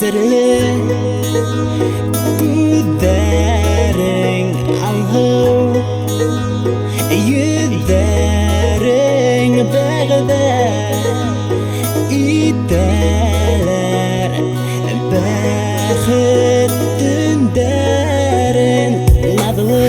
Серле күдәрең аңғау Йөдәрең бәғдә итәләр бәхет төндәрен Надлы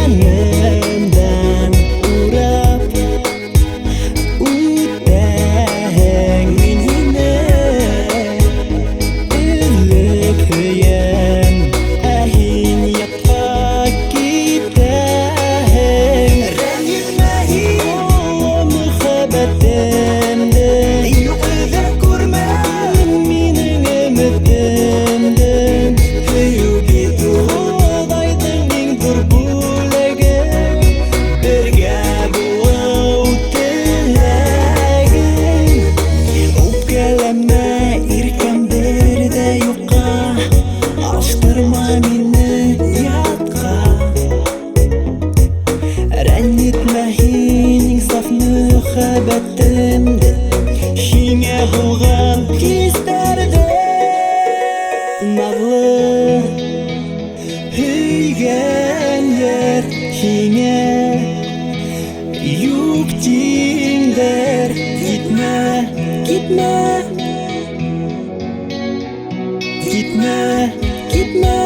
yanımdan urap Utəng minhine Ülük hüyem Əhin yapaq gitəng Rəngitməhin O müxəbətimdə Yuqıda kurmən Minin ümitimdən Hüyü gitu Рәннетмәһинең саф мөхәббәтемде Шиңә булган хисләрдә Наглы һөйгәннәр Шиңә юк тиңдер Китмә, китмә Китмә, китмә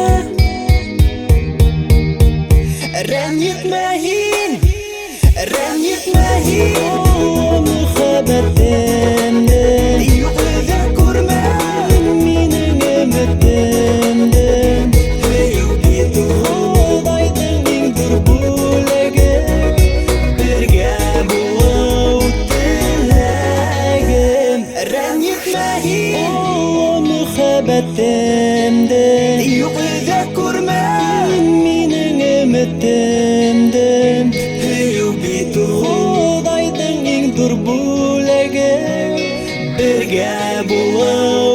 Рәннетмәһин Рәннетмәһин О мөхәббәтемде Югыда күрмәм Минең өметемдән Һөйү китү Ходайдың иң ҙур бүләге Бергә булыу теләгем Рәннетмәһин О мөхәббәтемде Югыда күрмәм Минең өметемдән Ходайдың иң ҙур бүләге Бергә булыу